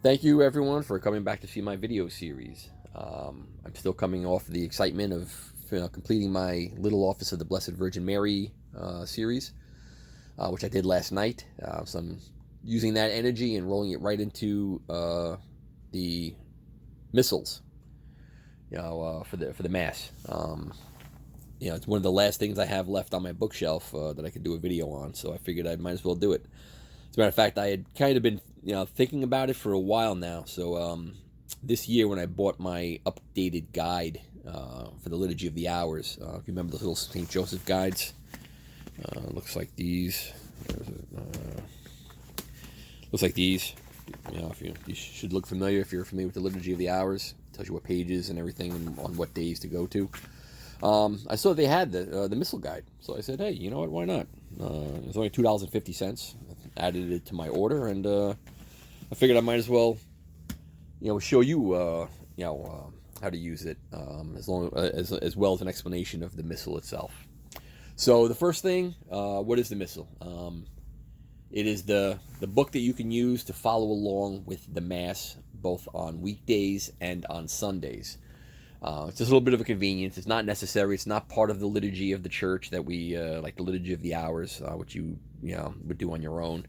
Thank you, everyone, for coming back to see my video series. I'm still coming off the excitement of completing my Little Office of the Blessed Virgin Mary series, which I did last night. So I'm using that energy and rolling it right into the Missals, for the Mass. It's one of the last things I have left on my bookshelf that I could do a video on, so I figured I might as well do it. As a matter of fact, I had kind of been thinking about it for a while now. So this year when I bought my updated guide for the Liturgy of the Hours, if you remember those little St. Joseph guides, looks like these. Looks like these. You should look familiar if you're familiar with the Liturgy of the Hours. It tells you what pages and everything and on what days to go to. I saw they had the Missal guide, so I said, hey, you know what? Why not? It was only $2.50. Added it to my order, and I figured I might as well, show you, how to use it, as well as an explanation of the Missal itself. So the first thing, what is the Missal? It is the book that you can use to follow along with the Mass, both on weekdays and on Sundays. It's just a little bit of a convenience. It's not necessary. It's not part of the liturgy of the church that we like the Liturgy of the Hours, which you would do on your own.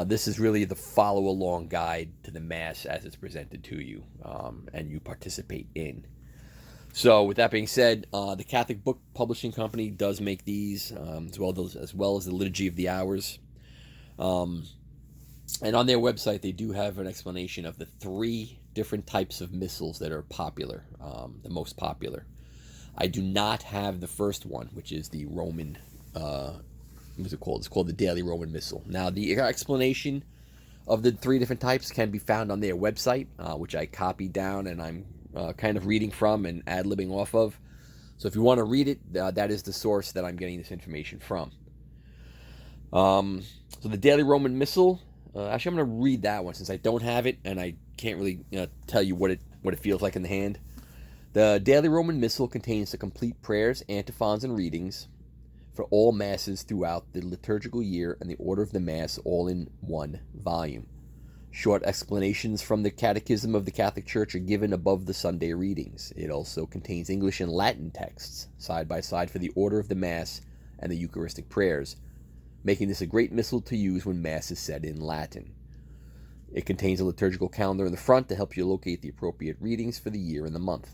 This is really the follow-along guide to the Mass as it's presented to you, and you participate in. So, with that being said, the Catholic Book Publishing Company does make these, as well as the Liturgy of the Hours. And on their website, they do have an explanation of the 3 different types of missals that are popular, the most popular. I do not have the first one, which is the Roman, what's it called? It's called the Daily Roman Missal. Now, the explanation of the 3 different types can be found on their website, which I copied down and I'm kind of reading from and ad-libbing off of. So if you want to read it, that is the source that I'm getting this information from. So the Daily Roman Missal, actually, I'm going to read that one since I don't have it and I can't really tell you what it feels like in the hand. The Daily Roman Missal contains the complete prayers, antiphons, and readings for all Masses throughout the liturgical year and the order of the Mass, all in one volume. Short explanations from the Catechism of the Catholic Church are given above the Sunday readings. It also contains English and Latin texts, side by side, for the order of the Mass and the Eucharistic prayers, making this a great missal to use when Mass is said in Latin. It contains a liturgical calendar in the front to help you locate the appropriate readings for the year and the month.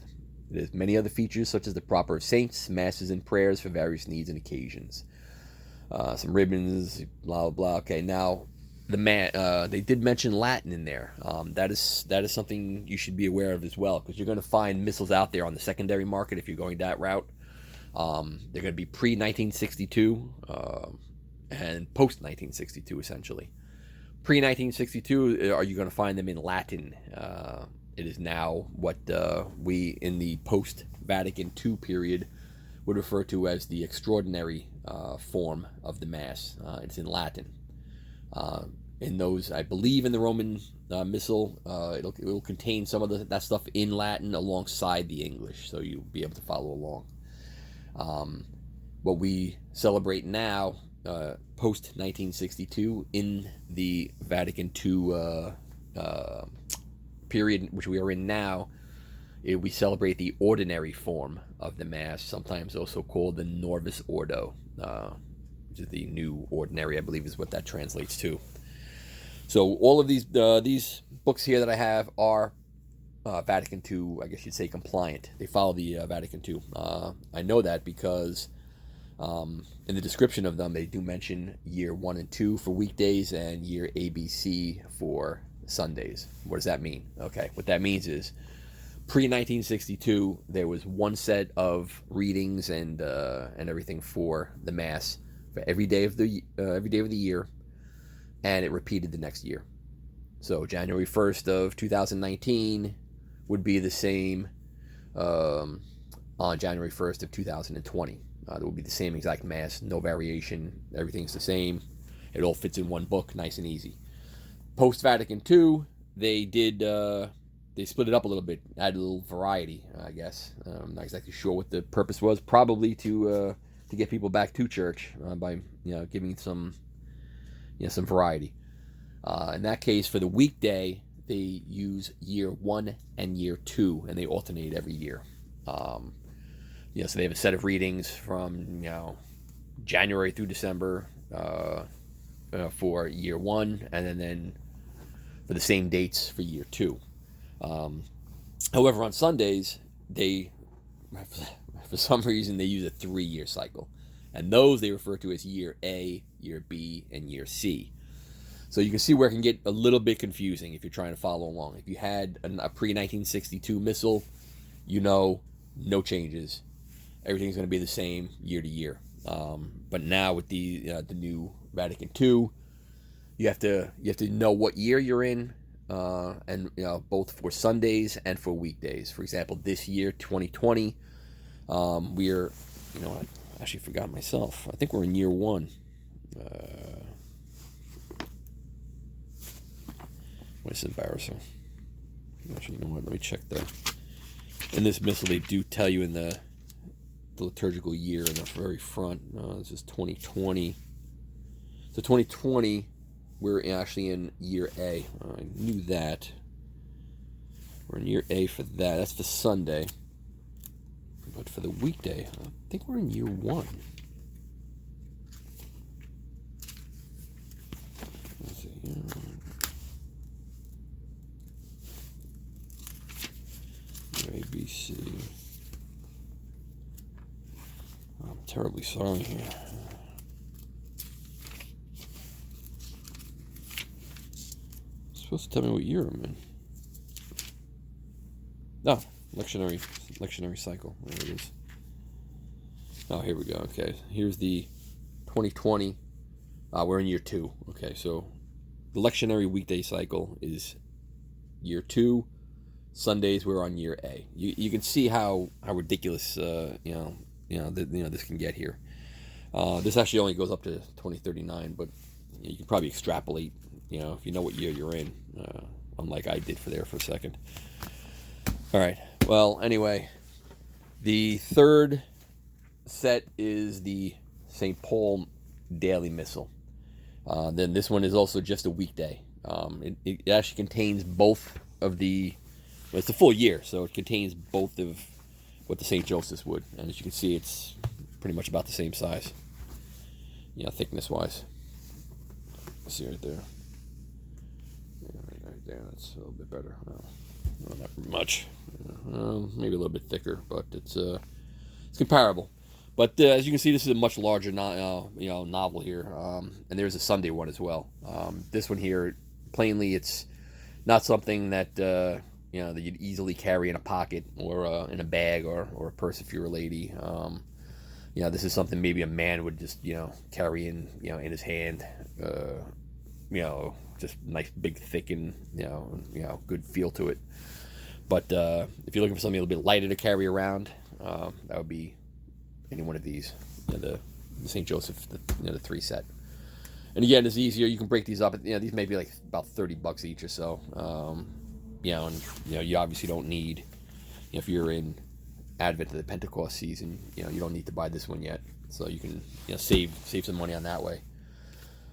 It has many other features such as the proper saints, masses, and prayers for various needs and occasions. Some ribbons, blah, blah, blah. Okay, now, they did mention Latin in there. That is something you should be aware of as well, because you're going to find missals out there on the secondary market if you're going that route. They're going to be pre-1962, and post-1962, essentially. Pre-1962, are you going to find them in Latin? It is now what we, in the post-Vatican II period, would refer to as the extraordinary form of the Mass. It's in Latin. In those, I believe in the Roman Missal, it'll contain some of that stuff in Latin alongside the English, so you'll be able to follow along. What we celebrate now, post-1962, in the Vatican II period, which we are in now, we celebrate the ordinary form of the Mass, sometimes also called the Novus Ordo, which is the new ordinary, I believe is what that translates to. So all of these books here that I have are Vatican II, I guess you'd say, compliant. They follow the Vatican II. I know that because in the description of them, they do mention year 1 and 2 for weekdays and year ABC for Sundays. What does that mean? Okay, what that means is pre-1962, there was one set of readings and everything for the Mass for every day of the year, and it repeated the next year. So January 1st of 2019 would be the same on January 1st of 2020. There will be the same exact Mass, no variation. Everything's the same. It all fits in one book, nice and easy. Post-Vatican II, they split it up a little bit, added a little variety, I guess. I'm not exactly sure what the purpose was. Probably to get people back to church by giving some variety. In that case, for the weekday, they use year 1 and year 2, and they alternate every year. So they have a set of readings from January through December for year 1, and then for the same dates for year 2. However, on Sundays, they, for some reason, they use a 3-year cycle. And those they refer to as year A, year B, and year C. So you can see where it can get a little bit confusing if you're trying to follow along. If you had a pre-1962 Missal, no changes. Everything's going to be the same year to year. But now with the new Vatican II, you have to know what year you're in, and both for Sundays and for weekdays. For example, this year, 2020, we're I actually forgot myself. I think we're in year 1. What is embarrassing? Actually, you know what? Let me check that. In this missal, they do tell you in the liturgical year in the very front. This is 2020. So 2020, we're actually in year A. I knew that. We're in year A for that. That's for Sunday. But for the weekday, I think we're in year 1. Let's see here. ABC. I'm terribly sorry here. It's supposed to tell me what year I'm in. No, lectionary cycle. There it is. Oh, here we go. Okay, here's the 2020. We're in year 2. Okay, so the lectionary weekday cycle is year 2. Sundays we're on year A. You can see how ridiculous this can get here. This actually only goes up to 2039, but you can probably extrapolate. If you know what year you're in, unlike I did for a second. All right. Well, anyway, the third set is the St. Paul Daily Missal. Then this one is also just a weekday. It actually contains both of the. Well, it's a full year, so it contains both of what the St. Joseph's would. And as you can see, it's pretty much about the same size, thickness-wise. See right there. Yeah, right there. That's a little bit better. Not that much. Maybe a little bit thicker, but it's comparable. But as you can see, this is a much larger novel here, and there's a Sunday one as well. This one here, plainly, it's not something that that you'd easily carry in a pocket or in a bag or a purse if you're a lady. This is something maybe a man would just carry in in his hand. Just nice, big, thick, and good feel to it. But if you're looking for something a little bit lighter to carry around, that would be any one of these. The St. Joseph, the 3 set. And again, it's easier. You can break these up. These may be like about $30 each or so. You obviously don't need, if you're in Advent of the Pentecost season, you don't need to buy this one yet. So you can save some money on that way.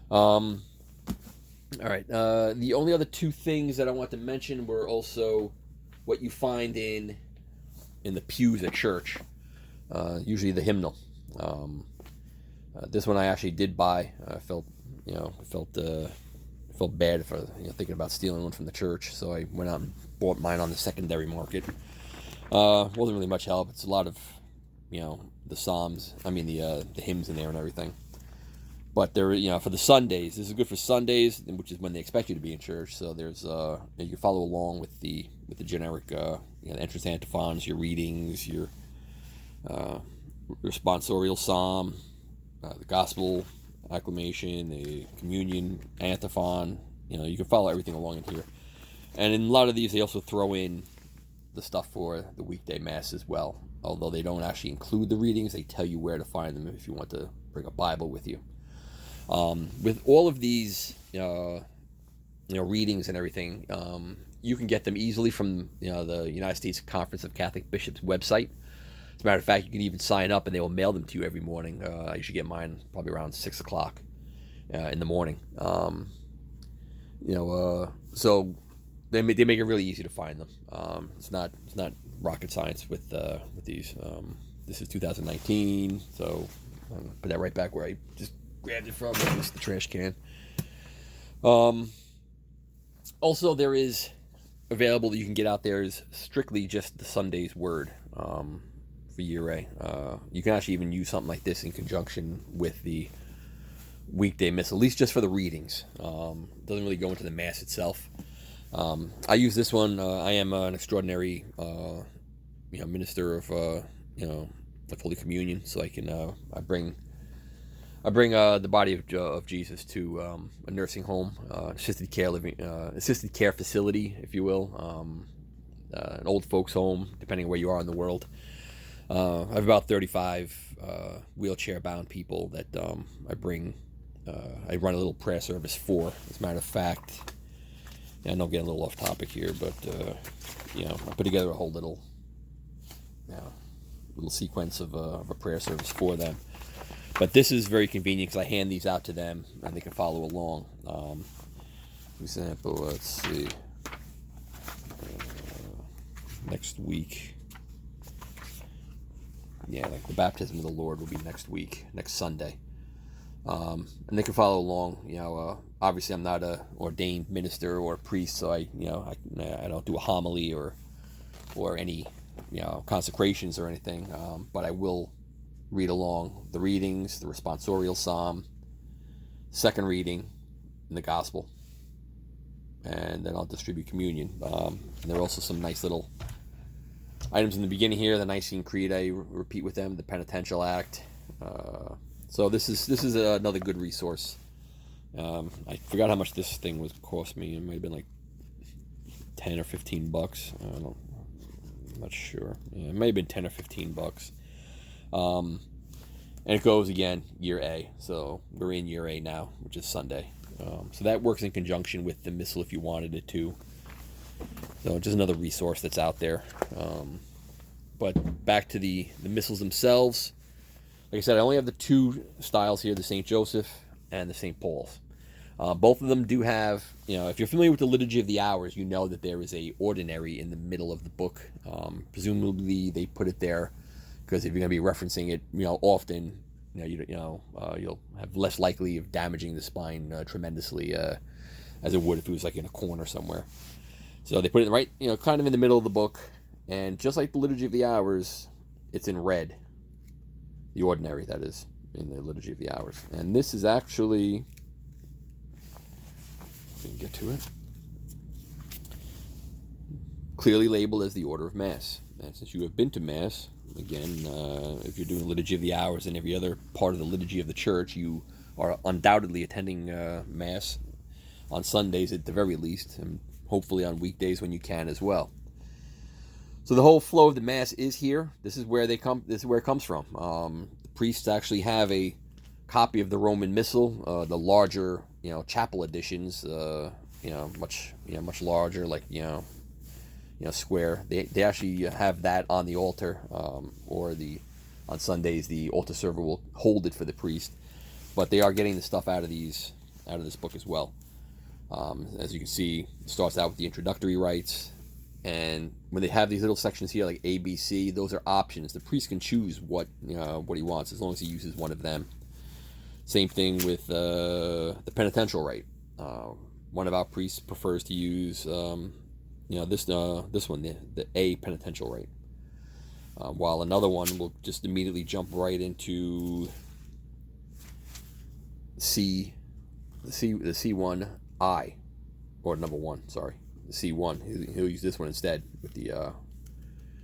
All right. The only other 2 things that I want to mention were also what you find in the pews at church. Usually the hymnal. This one I actually did buy. I felt bad for thinking about stealing one from the church, so I went out and bought mine on the secondary market. Wasn't really much help. It's a lot of the psalms. I mean the hymns in there and everything. But there, for the Sundays, this is good for Sundays, which is when they expect you to be in church. So there's you can follow along with the generic entrance antiphons, your readings, your responsorial psalm, the gospel acclamation, the communion antiphon. You can follow everything along in here. And in a lot of these, they also throw in the stuff for the weekday mass as well. Although they don't actually include the readings, they tell you where to find them if you want to bring a Bible with you. With all of these, readings and everything, you can get them easily from the United States Conference of Catholic Bishops website. As a matter of fact, you can even sign up and they will mail them to you every morning. I usually get mine probably around 6 o'clock in the morning. So they make it really easy to find them. It's not rocket science with these. This is 2019, so I'm gonna put that right back where I just grabbed it from. It's the trash can. Also, there is available that you can get out there is strictly just the Sunday's word for year A. You can actually even use something like this in conjunction with the weekday missal, at least just for the readings. Doesn't really go into the mass itself. I use this one. I am an extraordinary, minister of, of Holy Communion, so I can I bring the body of Jesus to a nursing home, assisted care facility, if you will, an old folks home, depending on where you are in the world. I have about 35 wheelchair-bound people that I bring. I run a little prayer service for. As a matter of fact, I know I'm getting a little off topic here, but I put together a whole little sequence of a prayer service for them. But this is very convenient because I hand these out to them and they can follow along. For example, let's see. Next week. Yeah, like the baptism of the Lord will be next week, next Sunday. And they can follow along. Obviously I'm not a ordained minister or a priest, so I don't do a homily or any, consecrations or anything. But I will read along the readings, the responsorial psalm, second reading, and the gospel. And then I'll distribute communion. And there are also some nice little items in the beginning here. The Nicene Creed I repeat with them, the Penitential Act. So this is another good resource. I forgot how much this thing was cost me. It might have been like $10 or $15. I'm not sure. Yeah, it may have been $10 or $15. And it goes again year A. So we're in year A now, which is Sunday. So that works in conjunction with the missal if you wanted it to. So just another resource that's out there. But back to the missals themselves. Like I said, I only have the two styles here, the St. Joseph and the St. Paul's. Both of them do have, if you're familiar with the Liturgy of the Hours, you know that there is a ordinary in the middle of the book. Presumably they put it there because if you're going to be referencing it, often, you'll have less likely of damaging the spine tremendously as it would if it was like in a corner somewhere. So they put it right, kind of in the middle of the book. And just like the Liturgy of the Hours, it's in red. The ordinary, that is, in the Liturgy of the Hours. And this is actually, we can get to it, clearly labeled as the order of Mass. And since you have been to Mass, again, if you're doing Liturgy of the Hours and every other part of the Liturgy of the Church, you are undoubtedly attending Mass on Sundays at the very least, and hopefully on weekdays when you can as well. So the whole flow of the Mass is here. This is where it comes from. The priests actually have a copy of the Roman Missal, the larger, chapel editions, much larger, like, square. They actually have that on the altar, or on Sundays the altar server will hold it for the priest. But they are getting the stuff out of this book as well. As you can see, it starts out with the introductory rites. And when they have these little sections here, like A, B, C, those are options. The priest can choose what he wants as long as he uses one of them. Same thing with the penitential rite. One of our priests prefers to use this one, the A penitential rite, while another one will just immediately jump right into C, the C1I, or number 1. Sorry. C1, he'll use this one instead with the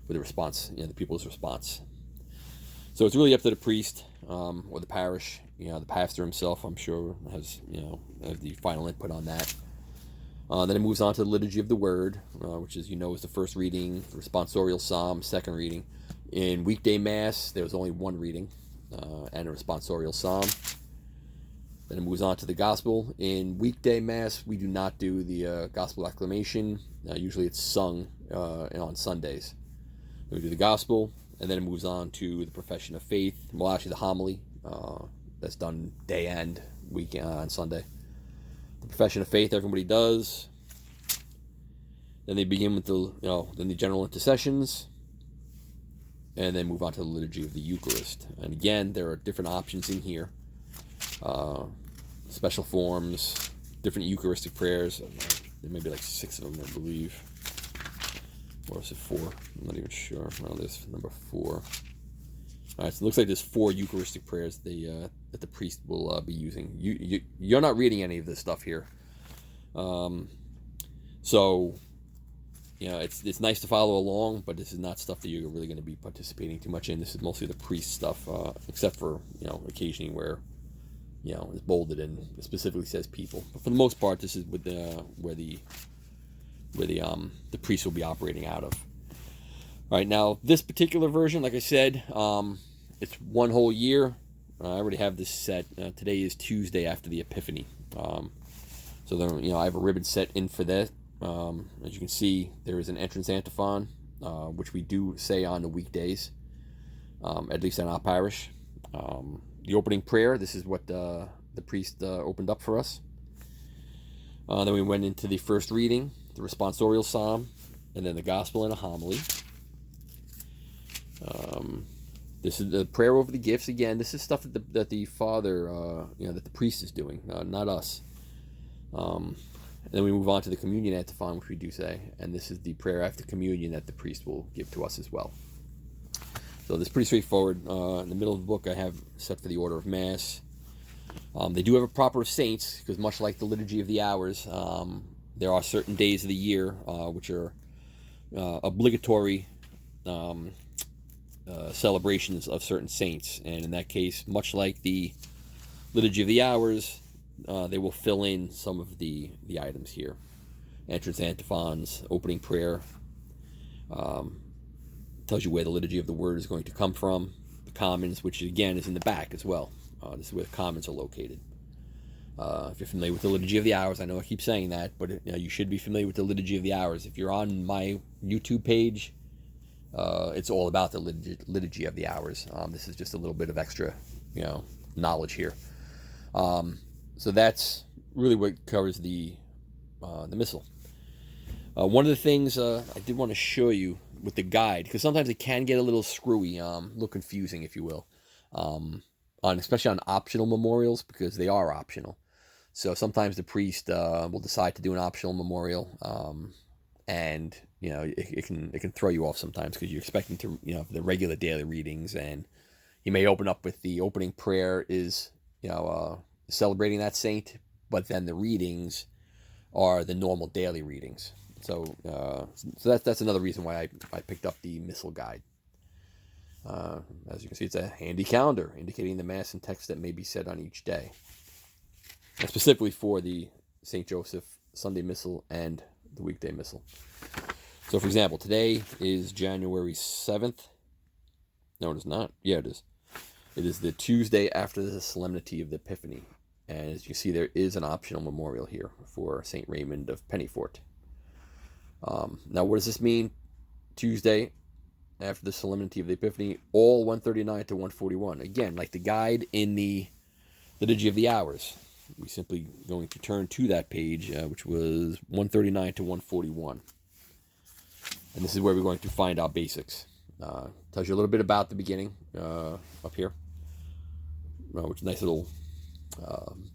response, the people's response. So it's really up to the priest or the parish. The pastor himself, I'm sure, has the final input on that. Then it moves on to the Liturgy of the Word, which is is the first reading, the responsorial psalm, second reading. In weekday Mass, there was only one reading and a responsorial psalm. Then it moves on to the gospel. In weekday Mass, we do not do the gospel acclamation. Usually it's sung on Sundays. We do the gospel, and then it moves on to the profession of faith. Well, actually, the homily. That's done day and week on Sunday. The profession of faith, everybody does. Then they begin with the general intercessions, and then move on to the liturgy of the Eucharist. And again, there are different options in here. Special forms, different Eucharistic prayers. There may be like 6 of them, I believe. Or is it 4? I'm not even sure. Well, there's number 4. All right, so it looks like there's 4 Eucharistic prayers that the priest will be using. You're not reading any of this stuff here. So, it's nice to follow along, but this is not stuff that you're really going to be participating too much in. This is mostly the priest stuff, except for, occasionally where, it's bolded and it specifically says people. But for the most part, this is where the priest will be operating out of. All right, now this particular version, like I said, it's one whole year. I already have this set. Today is Tuesday after the Epiphany. So then, I have a ribbon set in for that. As you can see, there is an entrance antiphon, which we do say on the weekdays, at least in our parish. The opening prayer, this is what the priest opened up for us. Then we went into the first reading, the responsorial psalm, and then the gospel and a homily. This is the prayer over the gifts. Again, this is stuff that the father, that the priest is doing, not us. And then we move on to the communion antiphon, which we do say, and this is the prayer after communion that the priest will give to us as well. So this is pretty straightforward. In the middle of the book, I have set for the order of Mass. They do have a proper of saints, because much like the Liturgy of the Hours, there are certain days of the year which are obligatory celebrations of certain saints. And in that case, much like the Liturgy of the Hours, they will fill in some of the items here. Entrance antiphons, opening prayer, tells you where the liturgy of the word is going to come from. The commons, which again is in the back as well. This is where the commons are located. If you're familiar with the Liturgy of the Hours, I know I keep saying that, but you should be familiar with the Liturgy of the Hours. If you're on my YouTube page, it's all about the Liturgy of the Hours. This is just a little bit of extra, knowledge here. So that's really what covers the Missal. One of the things I did want to show you with the guide, because sometimes it can get a little screwy, a little confusing, if you will, especially on optional memorials, because they are optional. So sometimes the priest will decide to do an optional memorial, and it can throw you off sometimes because you're expecting to the regular daily readings, and he may open up with the opening prayer is celebrating that saint, but then the readings are the normal daily readings. So that's another reason why I picked up the Missal guide. As you can see, it's a handy calendar indicating the Mass and text that may be said on each day, and specifically for the St. Joseph Sunday Missal and the Weekday Missal. So, for example, today is January 7th. No, it is not. Yeah, it is. It is the Tuesday after the Solemnity of the Epiphany. And as you see, there is an optional memorial here for St. Raymond of Pennyfort. Now, what does this mean? Tuesday after the Solemnity of the Epiphany, all 139 to 141. Again, like the guide in the Liturgy of the Hours. We're simply going to turn to that page, which was 139 to 141. And this is where we're going to find our basics. Tells you a little bit about the beginning up here, which is a nice little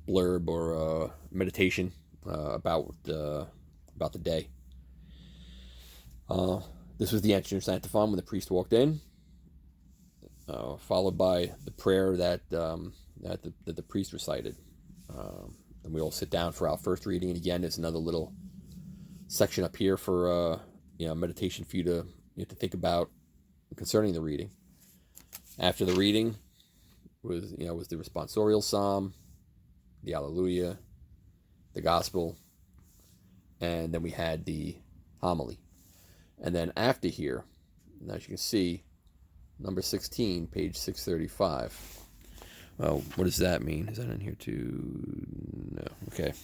blurb or meditation about the day. This was the entrance antiphon when the priest walked in, followed by the prayer that the priest recited. Then we all sit down for our first reading, and again, there's another little section up here for meditation for you to think about concerning the reading. After the reading was the responsorial psalm, the Alleluia, the gospel, and then we had the homily. And then after here, as you can see, number 16, page 635. Well, what does that mean? Is that in here too? No. Okay.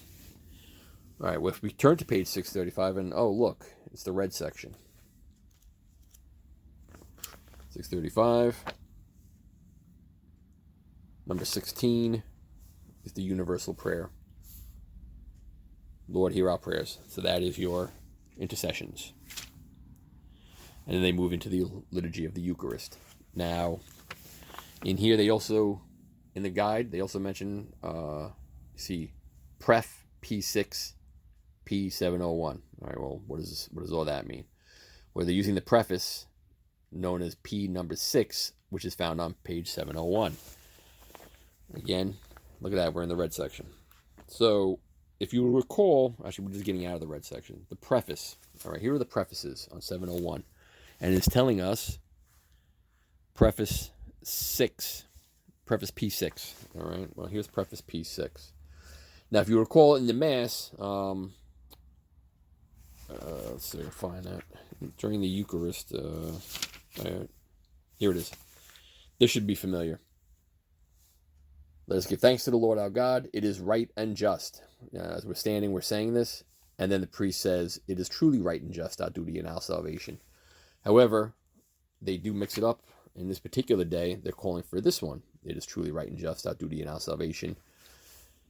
All right, well, if we turn to page 635, and oh, look, it's the red section. 635. Number 16 is the universal prayer. Lord, hear our prayers. So that is your intercessions. And then they move into the liturgy of the Eucharist. Now, in here they also, in the guide, they also mention, Pref P6, P701. All right, well, what does all that mean? Well, they're using the preface known as P number 6, which is found on page 701. Again, look at that, we're in the red section. So, if you recall, actually we're just getting out of the red section, the preface. All right, here are the prefaces on 701. And it's telling us preface 6, preface P6. All right, well, here's preface P6. Now, if you recall in the Mass, let's see if I can find that. During the Eucharist, here it is. This should be familiar. Let us give thanks to the Lord our God. It is right and just. As we're standing, we're saying this. And then the priest says, it is truly right and just, our duty and our salvation. However, they do mix it up. In this particular day, they're calling for this one. It is truly right and just, our duty and our salvation,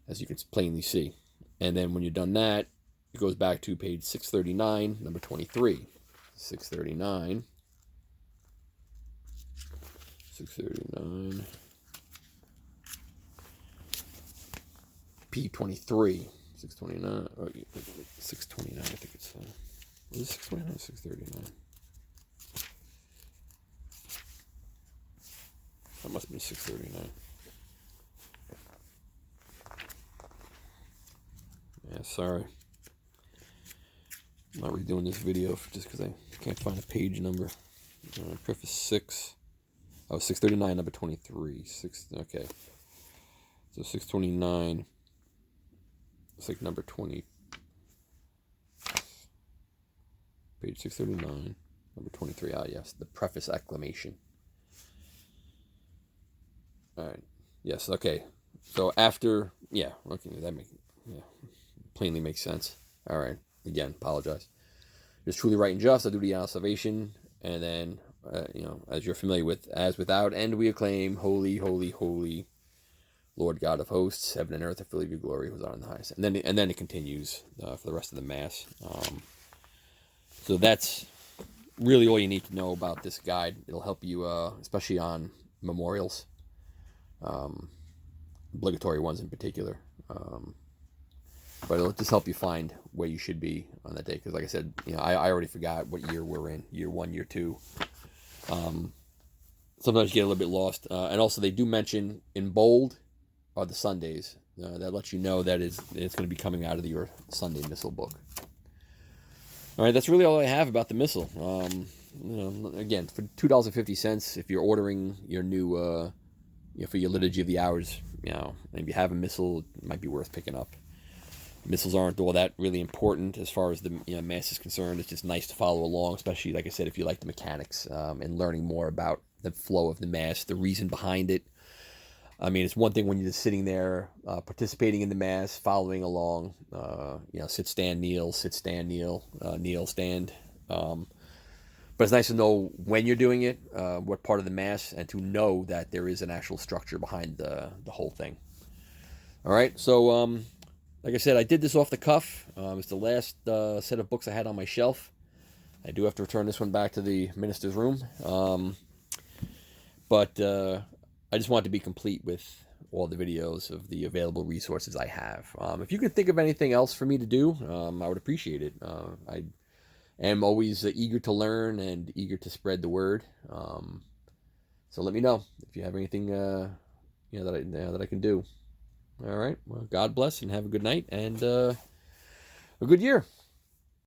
as you can plainly see. And then when you're done that, it goes back to page 639, number 23. 639. 639. P23. 629. Oh, 629, I think it's... was it 629 or 639? That must have been 639. Yeah, sorry. I'm not redoing this video just because I can't find a page number. Preface 6. Oh, 639, number 23. Okay. So 629. It's like number 20. Page 639, number 23. Ah, yes, the preface acclamation. All right. Yes. Okay. So after, yeah. Okay. Plainly makes sense. All right. Again, apologize. It is truly right and just, our duty and our salvation. And then, as you're familiar with, as without end we acclaim, holy, holy, holy, Lord God of hosts, heaven and earth are full of your glory, who's on in the highest. And then it continues for the rest of the Mass. So that's really all you need to know about this guide. It'll help you, especially on memorials, obligatory ones in particular. But it'll just help you find where you should be on that day. Because like I said, I already forgot what year we're in. Year 1, year 2. Sometimes you get a little bit lost. And also they do mention in bold are the Sundays. That lets you know that it's going to be coming out of your Sunday Missal book. All right, that's really all I have about the Missal. Again, for $2.50, if you're ordering your new, for your Liturgy of the Hours, maybe you have a Missal, it might be worth picking up. Missals aren't all that really important as far as the Mass is concerned. It's just nice to follow along, especially, like I said, if you like the mechanics and learning more about the flow of the Mass, the reason behind it. I mean, it's one thing when you're just sitting there participating in the Mass, following along, sit, stand, kneel, sit, stand, kneel, kneel, stand. But it's nice to know when you're doing it, what part of the Mass, and to know that there is an actual structure behind the whole thing. All right, so like I said, I did this off the cuff. It's the last set of books I had on my shelf. I do have to return this one back to the minister's room. But I just wanted to be complete with all the videos of the available resources I have. If you could think of anything else for me to do, I would appreciate it. I am always eager to learn and eager to spread the word. So let me know if you have anything that I can do. All right. Well, God bless and have a good night and a good year.